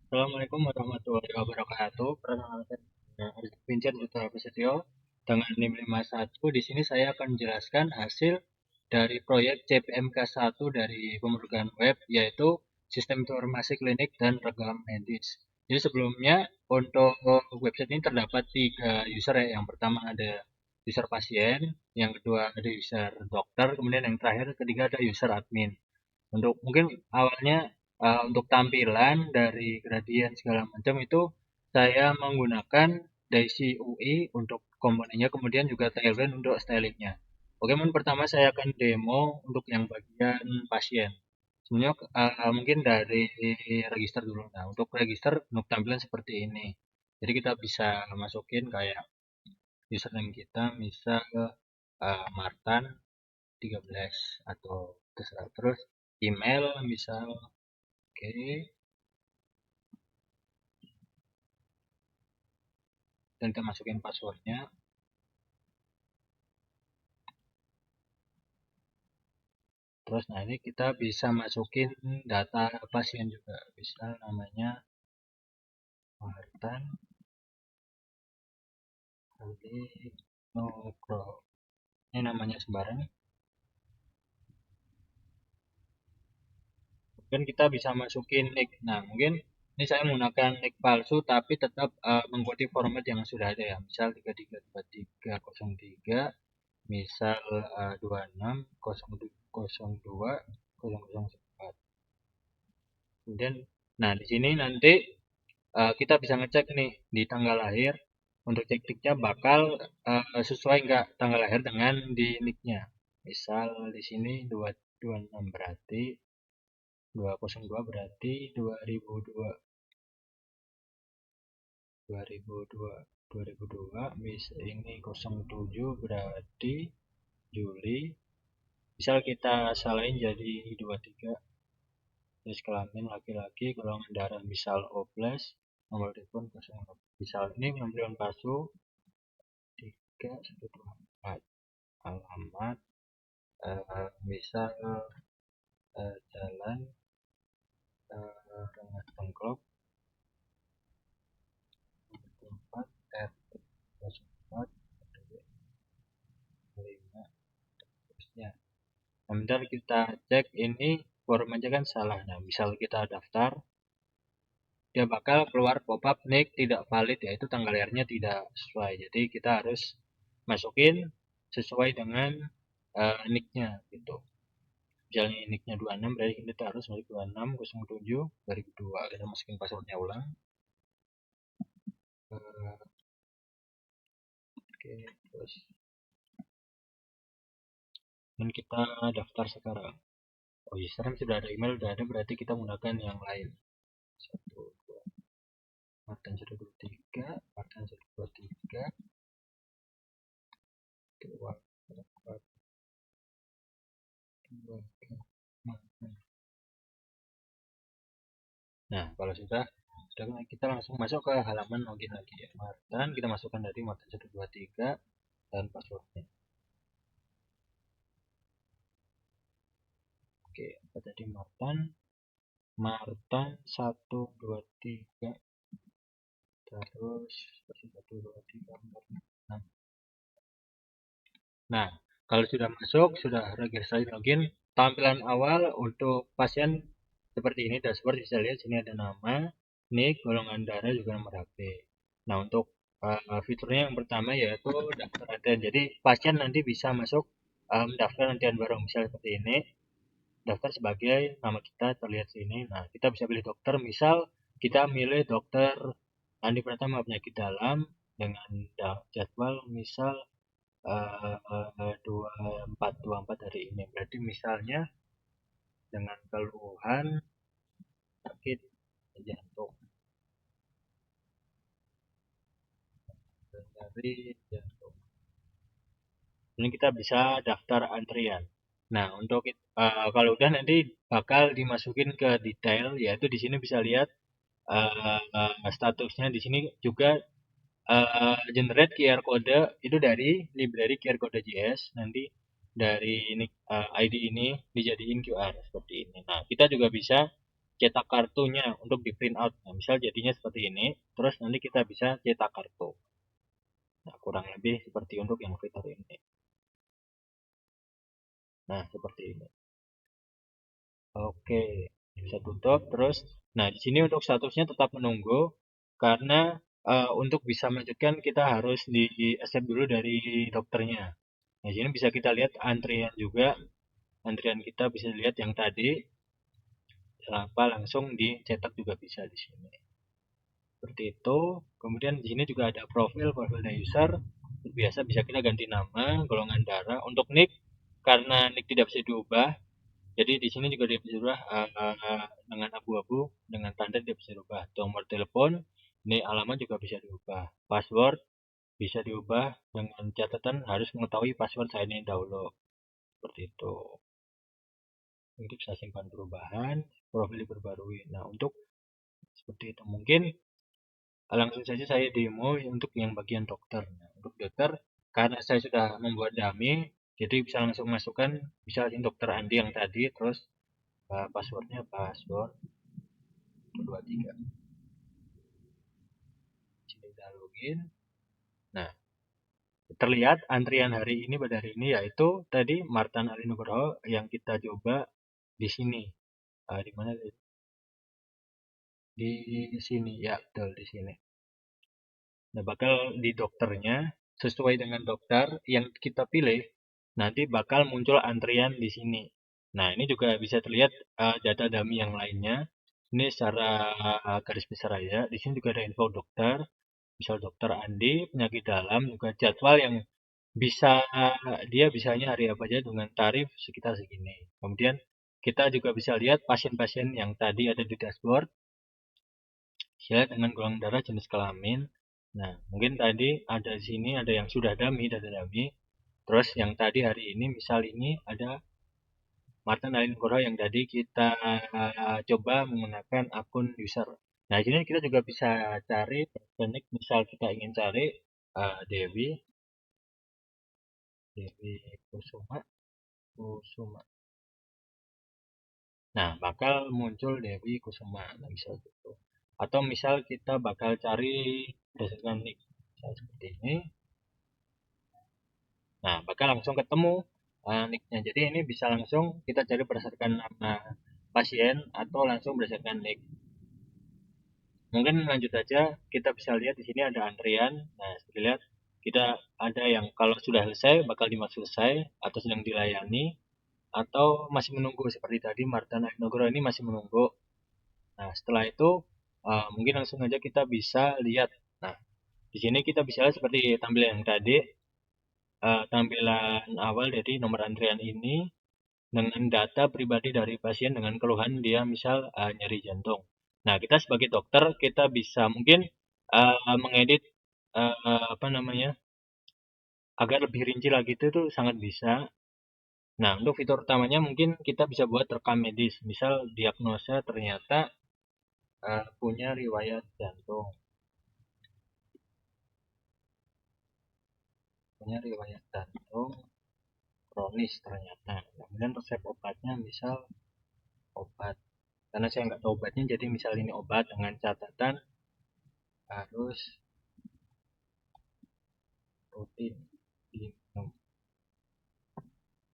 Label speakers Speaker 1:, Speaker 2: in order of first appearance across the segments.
Speaker 1: Assalamualaikum warahmatullahi wabarakatuh. Perkenalkan, saya Arif Vincent Putra Prasetyo dengan NIM 51. Di sini saya akan menjelaskan hasil dari proyek CPMK 1 dari pemrograman web, yaitu Sistem Informasi Klinik dan Rekam Medis. Jadi sebelumnya untuk website ini terdapat tiga user ya. Yang pertama ada user pasien, yang kedua ada user dokter, kemudian yang terakhir ketiga ada user admin. Untuk mungkin awalnya untuk tampilan dari gradient segala macam itu saya menggunakan Daisy UI untuk komponennya, kemudian juga Tailwind untuk stylingnya. Oke, pertama saya akan demo untuk yang bagian pasien. Sebenarnya mungkin dari register dulu. Nah, untuk register untuk tampilan seperti ini. Jadi kita bisa masukin kayak username kita, misal Martan 13 atau terserah. Terus email misal. Oke, dan kita masukin passwordnya. Terus nah ini kita bisa masukin data pasien juga. Bisa namanya Martan Ali Nugro. Ini namanya sembarang. Kemudian kita bisa masukin nick. Nah mungkin ini saya menggunakan nick palsu tapi tetap mengikuti format yang sudah ada ya. Misal 332303, misal 260204. Kemudian, nah di sini nanti kita bisa ngecek nih di tanggal lahir. Untuk cek nicknya bakal sesuai nggak tanggal lahir dengan di nicknya. Misal di sini 226 berarti 202 berarti 2002 2002 2002 ini 07 berarti Juli. Misal kita salahin jadi 23. Jenis kelamin laki-laki, golongan darah misal O plus, nomor telepon 06. Misal ini penampilan palsu 3124. Alamat misal jalan Rengas Dengklok 4 RT 04 5 terusnya. Nah, bentar kita cek ini form aja kan salah. Nah, misal kita daftar, dia bakal keluar pop-up nick tidak valid, yaitu tanggal lahirnya tidak sesuai. Jadi kita harus masukin sesuai dengan nicknya gitu. Misalnya nicknya 26 berarti kita harus masuk 2607 2002. Kita masukin passwordnya ulang. Oke, terus dan kita daftar sekarang. Oh iya, sekarang sudah ada email, sudah ada, berarti kita menggunakan yang lain. 1 2 Martin 123 Martin 123 2 4 2 Martin. Nah, kalau sudah kita langsung masuk ke halaman login lagi ya. Martin, kita masukkan tadi Martin 123 dan passwordnya. Oke, apa tadi Martin 123 terus 123 4 6. Nah, kalau sudah masuk, sudah registrasi login, tampilan awal untuk pasien seperti ini. Dashboard bisa lihat sini ada nama, nick, golongan darah, juga nomor HP. Nah, untuk fiturnya yang pertama yaitu daftar antrian. Jadi pasien nanti bisa masuk daftar antrian bareng, misalnya seperti ini. Daftar sebagai nama kita terlihat sini. Nah, kita bisa pilih dokter. Misal kita milih dokter Andi Pratama penyakit dalam dengan jadwal misal 24 hari ini. Berarti misalnya dengan keluhan sakit jantung dari jantung. Ini kita bisa daftar antrian. Nah, untuk kalau udah nanti bakal dimasukin ke detail, yaitu di sini bisa lihat statusnya. Di sini juga generate QR code itu dari library QR code JS. Nanti dari ini ID ini dijadiin QR seperti ini. Nah, kita juga bisa cetak kartunya untuk di print out. Nah, misal jadinya seperti ini, terus nanti kita bisa cetak kartu. Nah, kurang lebih seperti untuk yang fitur ini. Nah, seperti ini. Oke, bisa tutup terus. Nah, di sini untuk statusnya tetap menunggu karena untuk bisa melanjutkan kita harus di accept dulu dari dokternya. Nah, di sini bisa kita lihat antrian juga. Antrian kita bisa lihat yang tadi apa langsung dicetak juga bisa di sini. Seperti itu. Kemudian di sini juga ada profil dari user. Biasa bisa kita ganti nama, golongan darah. Untuk nick, karena nick tidak bisa diubah, jadi di sini juga dia bisa diubah dengan abu-abu, dengan tanda dia bisa diubah. Nomor telepon, ini alamat juga bisa diubah. Password bisa diubah dengan catatan harus mengetahui password saya ini dahulu. Seperti itu. Ini bisa simpan perubahan, profil diperbarui. Nah, untuk seperti itu mungkin langsung saja saya demo untuk yang bagian dokter. Nah, untuk dokter, karena saya sudah membuat dummy, jadi bisa langsung masukkan, bisa dokter Andi yang tadi, terus passwordnya password 23. Sini udah login. Nah, terlihat antrian hari ini pada hari ini yaitu tadi Martan Ali Nugroho yang kita coba di sini. Di mana? Di sini ya, betul di sini. Nah, bakal di dokternya sesuai dengan dokter yang kita pilih, nanti bakal muncul antrian di sini. Nah, ini juga bisa terlihat data dummy yang lainnya. Ini secara garis besar aja. Di sini juga ada info dokter, misal dokter Andi, penyakit dalam, juga jadwal yang bisa dia bisanya hari apa aja dengan tarif sekitar segini. Kemudian kita juga bisa lihat pasien-pasien yang tadi ada di dashboard, saya dengan golongan darah jenis kelamin. Nah, mungkin tadi ada di sini ada yang sudah data dummy. Terus yang tadi hari ini misal ini ada Martin Alin Koro yang tadi kita coba menggunakan akun user. Nah, di sini kita juga bisa cari teknik, misal kita ingin cari Dewi Kusuma. Nah, bakal muncul Dewi Kusuma. Nah, misal gitu. Atau misal kita bakal cari berdasarkan nick. Misal seperti ini. Nah, bakal langsung ketemu nicknya. Jadi ini bisa langsung kita cari berdasarkan nama pasien atau langsung berdasarkan nick. Mungkin lanjut aja, kita bisa lihat di sini ada antrian. Nah, seperti lihat kita ada yang kalau sudah selesai bakal dimaksud selesai atau sedang dilayani atau masih menunggu seperti tadi Marta Nagoro ini masih menunggu. Nah, setelah itu mungkin langsung aja kita bisa lihat. Nah, di sini kita bisa lihat seperti tampilan yang tadi, tampilan awal dari nomor antrian ini dengan data pribadi dari pasien dengan keluhan dia misal nyeri jantung. Nah, kita sebagai dokter kita bisa mungkin mengedit apa namanya agar lebih rinci lagi itu tuh sangat bisa. Nah, untuk fitur utamanya mungkin kita bisa buat rekam medis. Misal diagnosa ternyata punya riwayat jantung. Punya riwayat jantung kronis ternyata. Kemudian resep obatnya misal obat. Karena saya nggak tahu obatnya, jadi misal ini obat dengan catatan harus rutin diminum.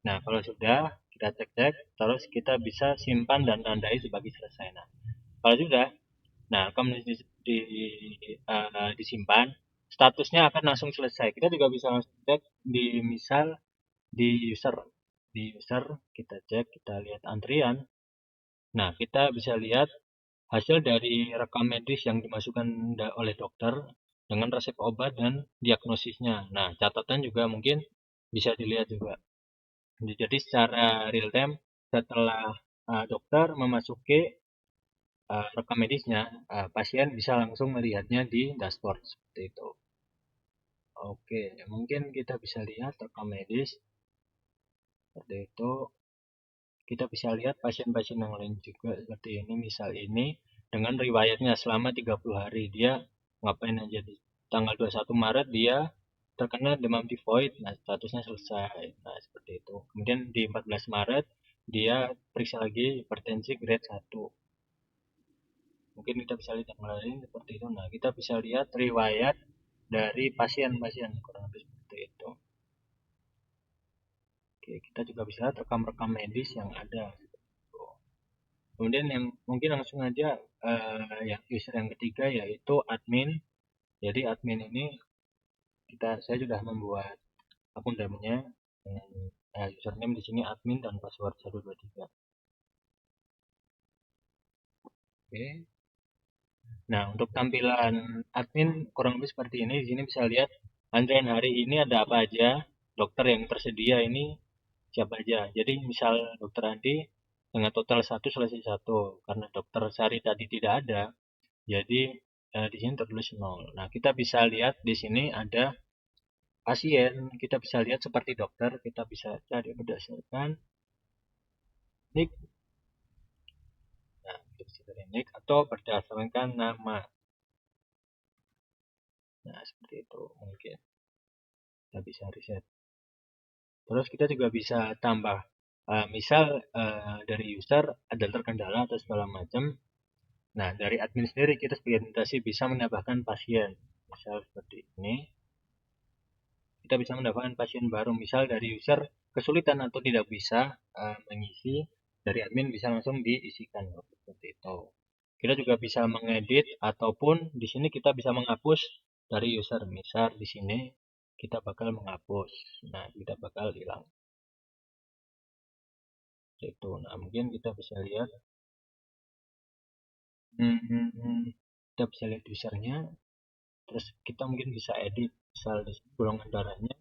Speaker 1: Nah, kalau sudah kita cek-cek, terus kita bisa simpan dan tandai sebagai selesai. Nah, kalau sudah, nah kemudian disimpan, statusnya akan langsung selesai. Kita juga bisa langsung cek di misal di user, kita cek, kita lihat antrian. Nah, kita bisa lihat hasil dari rekam medis yang dimasukkan oleh dokter dengan resep obat dan diagnosisnya. Nah, catatan juga mungkin bisa dilihat juga. Jadi secara real time setelah dokter memasuki rekam medisnya, pasien bisa langsung melihatnya di dashboard seperti itu. Oke, mungkin kita bisa lihat rekam medis seperti itu. Kita bisa lihat pasien-pasien yang lain juga seperti ini. Misal ini dengan riwayatnya selama 30 hari dia ngapain aja di tanggal 21 Maret dia terkena demam tifoid. Nah, statusnya selesai. Nah, seperti itu. Kemudian di 14 Maret dia periksa lagi hipertensi grade 1. Mungkin kita bisa lihat yang lain seperti itu. Nah, kita bisa lihat riwayat dari pasien-pasien kurang lebih seperti itu. Oke, kita juga bisa lihat rekam-rekam medis yang ada. Kemudian yang mungkin langsung aja yang user yang ketiga yaitu admin. Jadi admin ini saya sudah membuat akun dalamnya dengan username di sini admin dan password 123. Oke. Nah, untuk tampilan admin kurang lebih seperti ini. Di sini bisa lihat antrian hari ini ada apa aja, dokter yang tersedia ini siapa aja. Jadi misal dokter Andi dengan total satu selesai satu karena dokter Sari tadi tidak ada, jadi di sini tertulis 0. Nah, kita bisa lihat di sini ada pasien, kita bisa lihat seperti dokter, kita bisa cari berdasarkan nick, nah, kita bisa cari nick atau berdasarkan nama. Nah, seperti itu mungkin kita bisa riset. Terus kita juga bisa tambah, misal dari user ada terkendala atau segala macam. Nah, dari admin sendiri kita sebagai administrasi bisa menambahkan pasien. Misal seperti ini, kita bisa mendapatkan pasien baru. Misal dari user kesulitan atau tidak bisa mengisi, dari admin bisa langsung diisikan seperti itu. Kita juga bisa mengedit ataupun di sini kita bisa menghapus dari user. Misal di sini kita bakal menghapus. Nah, kita bakal hilang. Itu. Nah, mungkin kita bisa lihat kita bisa lihat usernya, terus kita mungkin bisa edit misal di sini golongan darahnya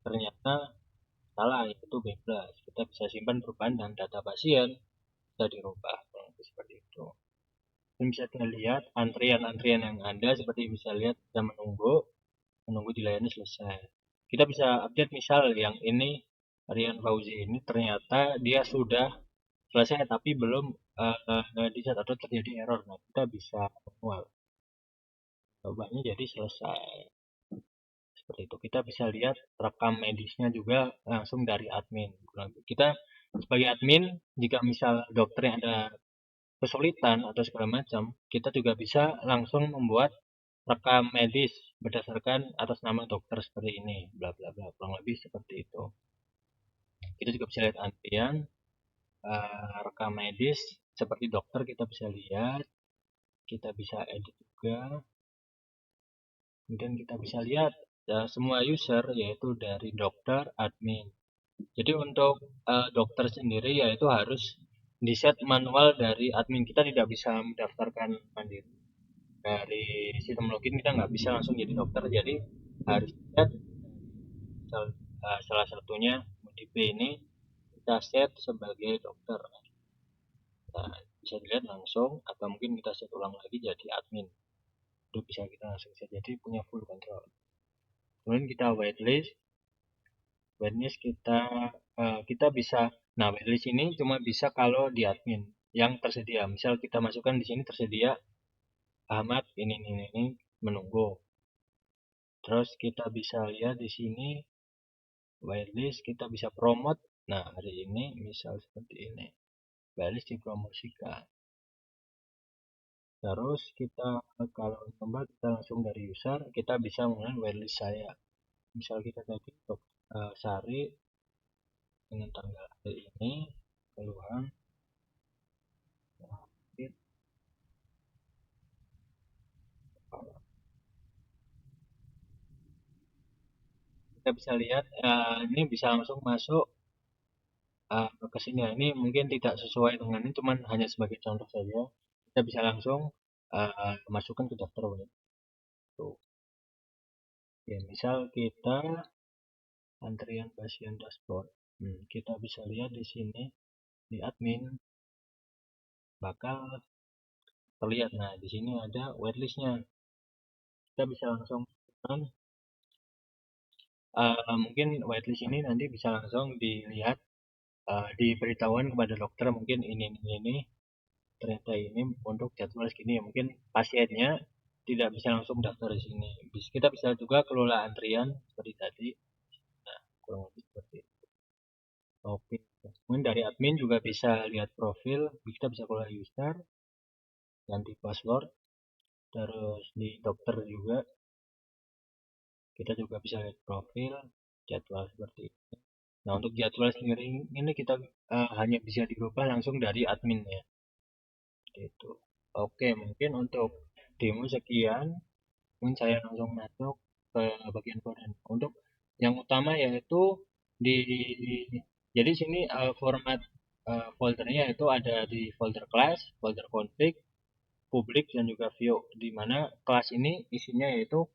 Speaker 1: ternyata salah yaitu B+. Kita bisa simpan perubahan dan data pasien bisa dirubah seperti itu. Dan bisa kita lihat antrian-antrian yang ada seperti bisa lihat kita menunggu dilayani selesai. Kita bisa update misal yang ini Rian Fauzi ini ternyata dia sudah selesai tapi belum di saat atau terjadi error. Nah, kita bisa manual ubahnya jadi selesai. Seperti itu. Kita bisa lihat rekam medisnya juga langsung dari admin. Kita sebagai admin, jika misal dokternya ada kesulitan atau segala macam, kita juga bisa langsung membuat rekam medis berdasarkan atas nama dokter seperti ini, bla bla bla, kurang lebih seperti itu. Kita juga bisa lihat antrian, rekam medis seperti dokter kita bisa lihat, kita bisa edit juga, kemudian kita bisa lihat semua user yaitu dari dokter, admin. Jadi untuk dokter sendiri yaitu harus di set manual dari admin, kita tidak bisa mendaftarkan mandiri dari sistem login, kita nggak bisa langsung jadi dokter, jadi harus set salah satunya ModiP ini kita set sebagai dokter. Nah, bisa dilihat langsung atau mungkin kita set ulang lagi jadi admin, itu bisa kita langsung set, jadi punya full control. Kemudian kita whitelist kita bisa, nah whitelist ini cuma bisa kalau di admin yang tersedia. Misal kita masukkan di sini tersedia Ahmad ini menunggu. Terus kita bisa lihat di sini whitelist kita bisa promote. Nah, hari ini misal seperti ini. Whitelist dipromosikan. Terus kita kalau kembali kita langsung dari user, kita bisa menggunakan whitelist saya. Misal kita tadi untuk Sari dengan tanggal hari ini keluhan. Kita bisa lihat ini bisa langsung masuk ke sini. Ini mungkin tidak sesuai dengan ini, cuman hanya sebagai contoh saja. Kita bisa langsung masukkan ke daftar web. Tuh. Ya, misal kita antrian pasien dashboard. Kita bisa lihat di sini di admin bakal terlihat. Nah, di sini ada waitlistnya. Kita bisa langsung mungkin whitelist ini nanti bisa langsung dilihat diberitahuan kepada dokter mungkin ini ternyata ini untuk jadwal segini ya, mungkin pasiennya tidak bisa langsung daftar di sini. Kita bisa juga kelola antrian seperti tadi. Nah, kurang lebih seperti itu. Oke. Kemudian dari admin juga bisa lihat profil, kita bisa kelola user. ganti password. Terus di dokter juga kita juga bisa lihat profil, jadwal seperti itu. Nah, untuk jadwal sendiri ini kita hanya bisa dirubah langsung dari adminnya. Itu. Oke, mungkin untuk demo sekian. Mungkin saya langsung masuk ke bagian konten. Untuk yang utama yaitu di jadi sini format foldernya itu ada di folder class, folder config, publik dan juga view. Di mana kelas ini isinya yaitu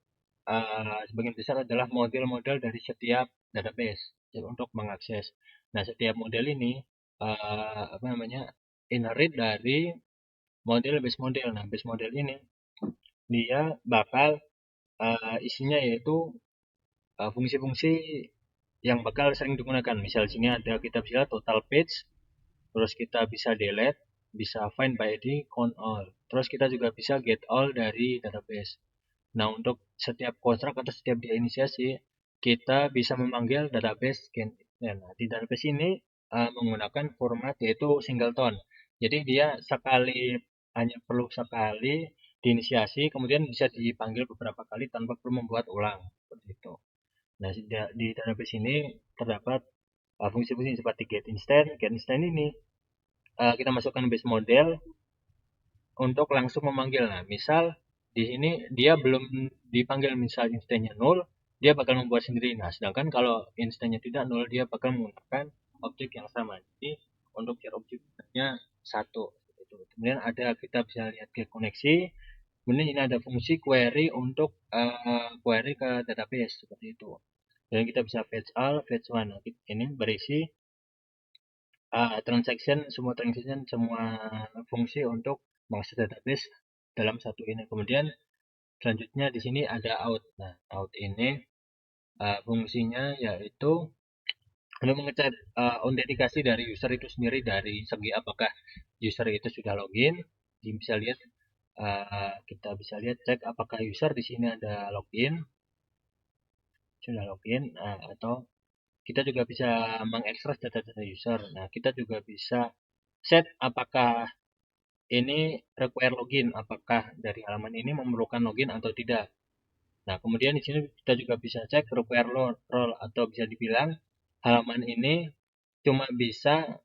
Speaker 1: sebagian besar adalah model-model dari setiap database jadi untuk mengakses. Nah, setiap model ini apa namanya inherit dari model base model. Nah, base model ini dia bakal isinya yaitu fungsi-fungsi yang bakal sering digunakan. Misal sini ada kita bisa total page, terus kita bisa delete, bisa find by ID, count all. Terus kita juga bisa get all dari database. Nah, untuk setiap kontrak atau setiap diinisiasi, kita bisa memanggil database scan. Nah, di database ini menggunakan format yaitu singleton. Jadi dia hanya perlu sekali diinisiasi, kemudian bisa dipanggil beberapa kali tanpa perlu membuat ulang seperti itu. Nah, di database ini terdapat fungsi-fungsi seperti get instant. Get instant ini kita masukkan base model untuk langsung memanggil. Nah, misal di sini dia belum dipanggil, misal instannya 0, dia bakal membuat sendiri. Nah, sedangkan kalau instannya tidak 0, dia bakal menggunakan objek yang sama. Jadi untuk share objeknya 1. Kemudian ada kita bisa lihat ke koneksi. Kemudian ini ada fungsi query untuk query ke database seperti itu. Dan kita bisa fetch all, fetch one. Nah, ini berisi semua transaction, semua fungsi untuk mengakses database dalam satu ini. Kemudian selanjutnya di sini ada out. Nah, out ini fungsinya yaitu untuk mengecek autentikasi dari user itu sendiri dari segi apakah user itu sudah login. Bisa lihat kita bisa lihat cek apakah user di sini ada login, sudah login atau kita juga bisa mengekstrak data-data user. Nah, kita juga bisa set apakah ini require login, apakah dari halaman ini memerlukan login atau tidak. Nah, kemudian di sini kita juga bisa cek require role atau bisa dibilang halaman ini cuma bisa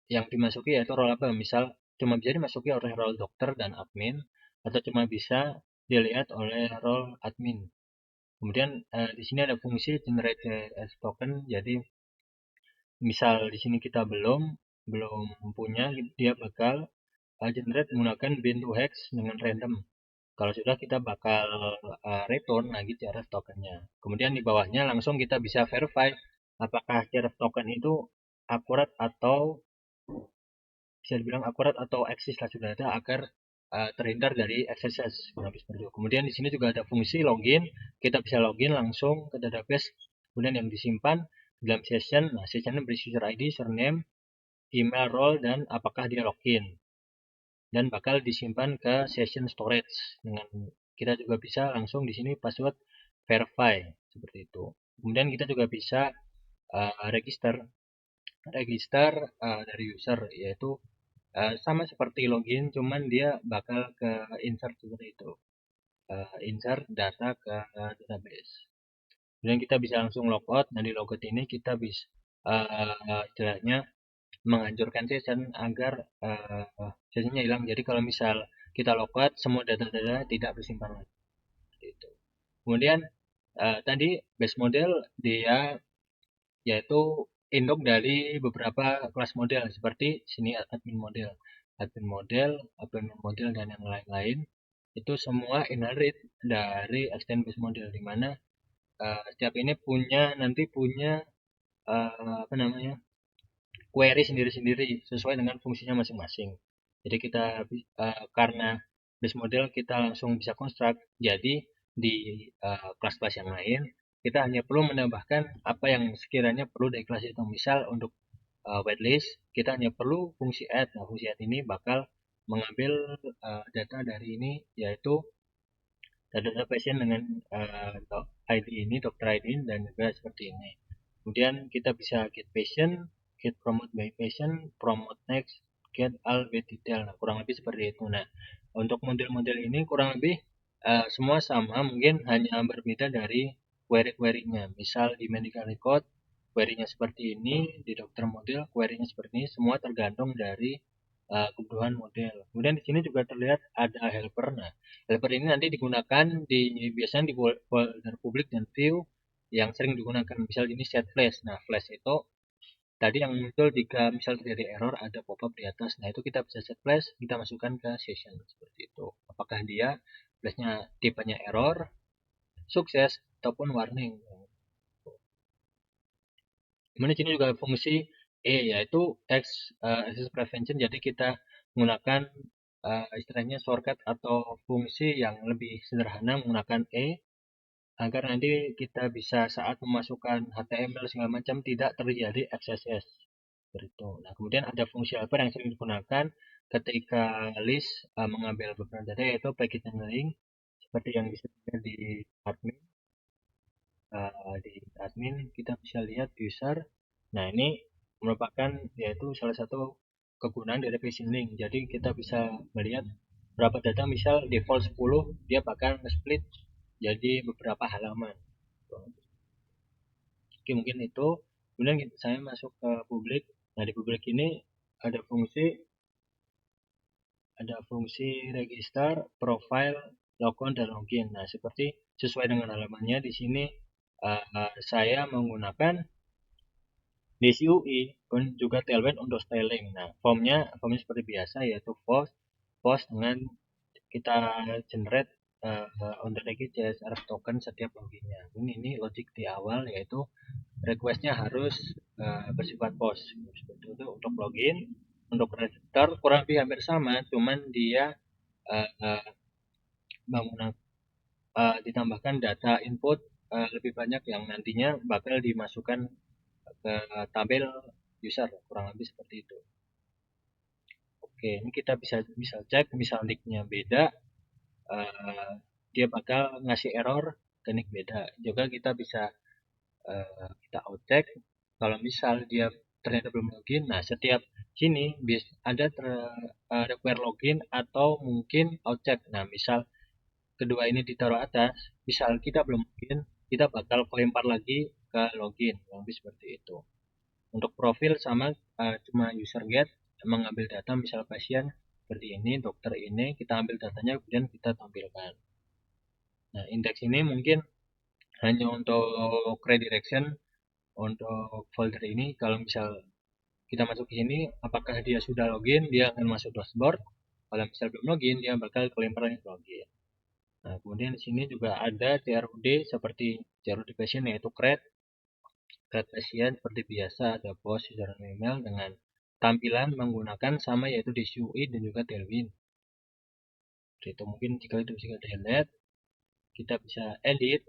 Speaker 1: yang dimasuki yaitu role apa? Misal cuma bisa dimasuki oleh role dokter dan admin atau cuma bisa dilihat oleh role admin. Kemudian di sini ada fungsi generate as token. Jadi misal di sini kita belum punya, dia bakal generate menggunakan bin to hex dengan random. Kalau sudah kita bakal return lagi CRF tokennya. Kemudian di bawahnya langsung kita bisa verify apakah CRF token itu akurat atau bisa dibilang akurat atau eksis lah sudah ada agar terhindar dari XSS. Kemudian di sini juga ada fungsi login. Kita bisa login langsung ke database. Kemudian yang disimpan dalam session. Nah, session berisi user ID, surname, email role, dan apakah dia login. Dan bakal disimpan ke session storage. Dengan kita juga bisa langsung di sini password verify seperti itu. Kemudian kita juga bisa register dari user yaitu sama seperti login, cuman dia bakal ke insert seperti itu. Insert data ke database. Kemudian kita bisa langsung logout. Nah, di logout ini kita bisa istilahnya menghancurkan session agar sessionnya hilang. Jadi kalau misal kita logout, semua data-data tidak bersimpan lagi. Gitu. Kemudian tadi base model dia yaitu induk dari beberapa kelas model seperti sini admin model dan yang lain-lain itu semua inherit dari extend base model di mana setiap ini nanti punya apa namanya query sendiri-sendiri sesuai dengan fungsinya masing-masing. Jadi kita karena base model kita langsung bisa construct, jadi di kelas-kelas yang lain kita hanya perlu menambahkan apa yang sekiranya perlu dari kelas itu. Misal untuk whitelist kita hanya perlu fungsi add. Nah, fungsi add ini bakal mengambil data dari ini yaitu data pasien dengan ID ini, dokter ID dan juga seperti ini. Kemudian kita bisa get patient, get promote by patient, promote next, get all with detail. Nah, kurang lebih seperti itu. Nah, untuk model-model ini kurang lebih semua sama, mungkin hanya berbeda dari query-query-nya. Misal di medical record, query-nya seperti ini, di dokter model, query-nya seperti ini, semua tergantung dari kebutuhan model. Kemudian di sini juga terlihat ada helper. Nah, helper ini nanti digunakan biasanya di folder publik dan view yang sering digunakan. Misal ini set flash. Nah, flash itu tadi yang muncul jika misal terjadi error ada pop-up di atas. Nah, itu kita bisa set flash, kita masukkan ke session seperti itu. Apakah dia flashnya tipenya error, sukses, ataupun warning. Kemudian di sini juga fungsi yaitu access prevention. Jadi kita menggunakan istilahnya shortcut atau fungsi yang lebih sederhana menggunakan agar nanti kita bisa saat memasukkan HTML segala macam tidak terjadi XSS. Seperti Nah, kemudian ada fungsi helper yang sering digunakan ketika list mengambil beberapa data yaitu package handling seperti yang disebutkan di admin kita bisa lihat user. Nah, ini merupakan yaitu salah satu kegunaan dari package handling. Jadi kita bisa melihat berapa data, misal default 10 dia bakal split jadi beberapa halaman. Oke, mungkin itu. Kemudian saya masuk ke publik. Nah, di publik ini ada fungsi register, profile, logon, dan login. Nah, seperti sesuai dengan halamannya di sini saya menggunakan DCUI dan juga Tailwind untuk styling. Nah, formnya seperti biasa yaitu post dengan kita generate ontologi CSR token setiap loginnya. Ini logik di awal yaitu requestnya harus bersifat post. Seperti itu untuk login. Untuk register kurang lebih hampir sama, cuman dia ditambahkan data input lebih banyak yang nantinya bakal dimasukkan ke tabel user, kurang lebih seperti itu. Oke, ini kita bisa cek, misal nicknya beda, dia bakal ngasih error ke nick beda. Juga kita bisa kita out-check kalau misal dia ternyata belum login. Nah, setiap sini ada require login atau mungkin out-check. Nah, misal kedua ini ditaruh atas, misal kita belum login, kita bakal kelempar lagi ke login, lebih seperti itu. Untuk profil sama cuma user get mengambil data, misal pasien seperti ini, dokter ini, kita ambil datanya kemudian kita tampilkan. Nah, indeks ini mungkin hanya untuk redirection untuk folder ini. Kalau misal kita masuk ke sini, apakah dia sudah login, dia akan masuk dashboard. Kalau misal belum login, dia bakal kelempar ke login. Nah, kemudian di sini juga ada CRUD seperti CRUD passion yaitu create pasien seperti biasa, ada post, username, email dengan tampilan menggunakan sama yaitu DCUI dan juga Tailwind. Itu mungkin jika itu bisa delete, kita bisa edit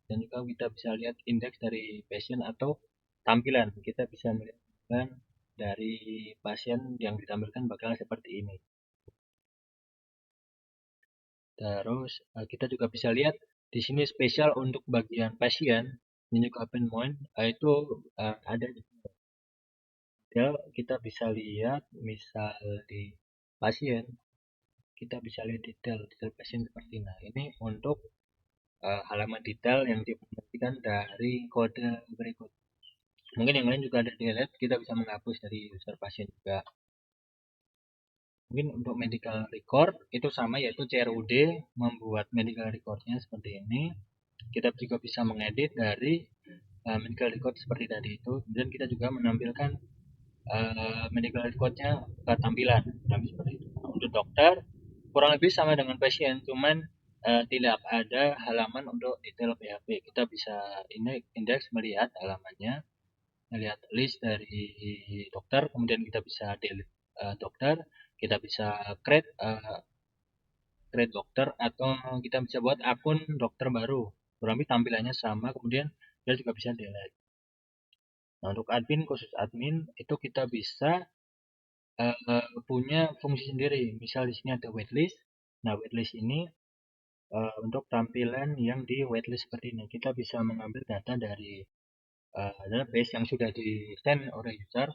Speaker 1: dan juga kita bisa lihat indeks dari pasien atau tampilan. Kita bisa melihat dari pasien yang ditampilkan bakal seperti ini. Terus kita juga bisa lihat di sini spesial untuk bagian pasien ini juga open point itu ada detail. Kita bisa lihat misal di pasien kita bisa lihat detail pasien seperti ini untuk halaman detail yang diperhatikan dari kode berikut. Mungkin yang lain juga ada delete, kita bisa menghapus dari user pasien juga. Mungkin untuk medical record itu sama yaitu CRUD membuat medical recordnya seperti ini. Kita juga bisa mengedit dari medical record seperti tadi itu. Dan kita juga menampilkan medical recordnya ke tampilan seperti itu. Untuk dokter kurang lebih sama dengan pasien, cuman tidak ada halaman untuk detail PHP. Kita bisa indeks melihat halamannya, melihat list dari dokter, kemudian kita bisa delete dokter, kita bisa create dokter, atau kita bisa buat akun dokter baru. Kurang lebih tampilannya sama, kemudian kita juga bisa delete. Nah, untuk admin, khusus admin, itu kita bisa punya fungsi sendiri. Misal di sini ada waitlist. Nah, waitlist ini untuk tampilan yang di waitlist seperti ini. Kita bisa mengambil data dari database yang sudah di send oleh user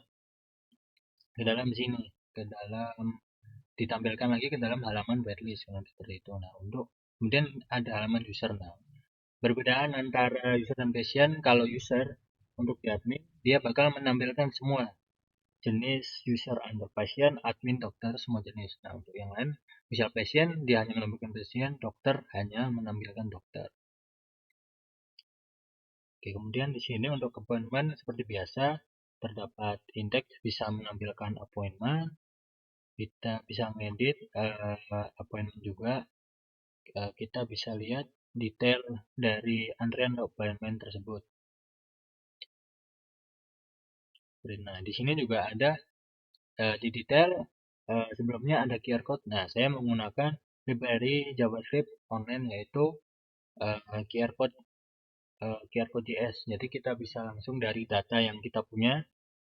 Speaker 1: ke dalam sini. ke dalam ditampilkan lagi ke dalam halaman waitlist seperti itu. Nah, untuk kemudian ada halaman user. Nah, perbedaan antara user dan pasien, kalau user untuk di admin dia bakal menampilkan semua jenis user under pasien, admin, dokter, semua jenis. Nah, untuk yang lain, misal pasien dia hanya menampilkan pasien, dokter hanya menampilkan dokter. Oke, kemudian di sini untuk appointment seperti biasa terdapat index bisa menampilkan appointment, kita bisa ngedit appointment juga, kita bisa lihat detail dari antrian appointment tersebut. Nah, di sini juga ada di detail sebelumnya ada QR code. Nah, saya menggunakan library JavaScript online yaitu QR code JS. Jadi kita bisa langsung dari data yang kita punya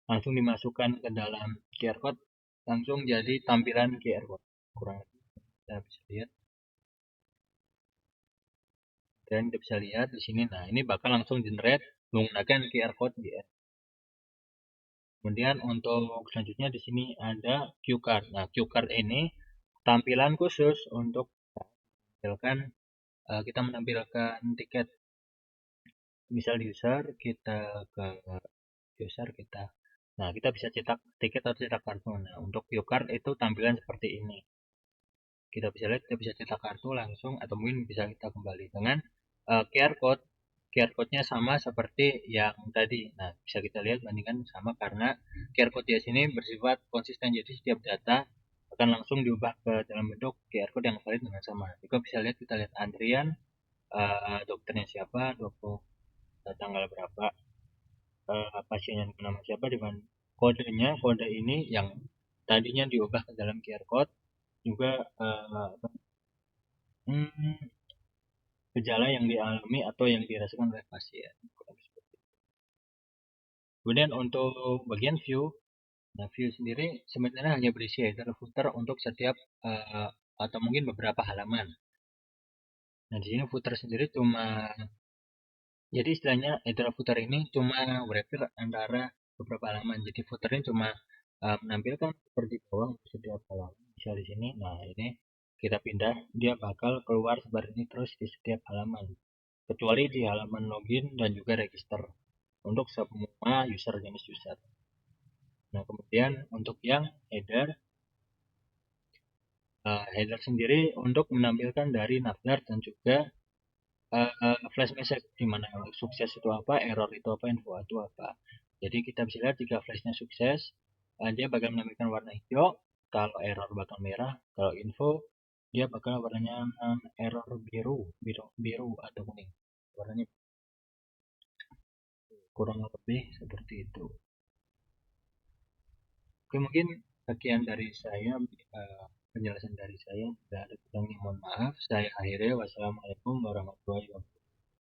Speaker 1: langsung dimasukkan ke dalam QR code, langsung jadi tampilan QR code. Kurang lebih kita bisa lihat. Dan kita bisa lihat di sini. Nah, ini bakal langsung generate menggunakan QR code JS. Kemudian untuk selanjutnya di sini ada Q card. Nah, Q card ini tampilan khusus untuk kita menampilkan tiket. Misal di user kita ke user kita. Nah, kita bisa cetak tiket atau cetak kartu. Nah, untuk Q card itu tampilan seperti ini. Kita bisa lihat, kita bisa cetak kartu langsung atau mungkin bisa kita kembali dengan QR code. QR code-nya sama seperti yang tadi. Nah, bisa kita lihat bandingkan sama karena QR code di sini bersifat konsisten. Jadi setiap data akan langsung diubah ke dalam bentuk QR code yang valid dengan sama. Juga bisa lihat, kita lihat antrian dokternya siapa, tanggal berapa, pasiennya nama siapa dengan kodenya. Kode ini yang tadinya diubah ke dalam QR code juga gejala yang dialami atau yang dirasakan oleh pasien. Kemudian untuk bagian view, nah view sendiri sebenarnya hanya berisi header footer untuk setiap atau mungkin beberapa halaman. Nah, di sini footer sendiri cuma, jadi istilahnya header footer ini cuma wrapper antara beberapa halaman. Jadi footer ini cuma menampilkan seperti bawah setiap halaman. Bisa di sini. Nah, ini kita pindah, dia bakal keluar seperti ini terus di setiap halaman. Kecuali di halaman login dan juga register untuk semua user, jenis user. Nah, kemudian untuk yang header sendiri untuk menampilkan dari navbar dan juga flash message di mana sukses itu apa, error itu apa, info itu apa. Jadi kita bisa lihat jika flashnya sukses, dia bakal menampilkan warna hijau, kalau error bakal merah, kalau info dia bakal warnanya error biru atau kuning. Warnanya kurang lebih seperti itu. Oke, mungkin sekian dari saya, penjelasan dari saya. Tidak ada kurangnya, mohon maaf. Saya akhiri. Wassalamualaikum warahmatullahi wabarakatuh.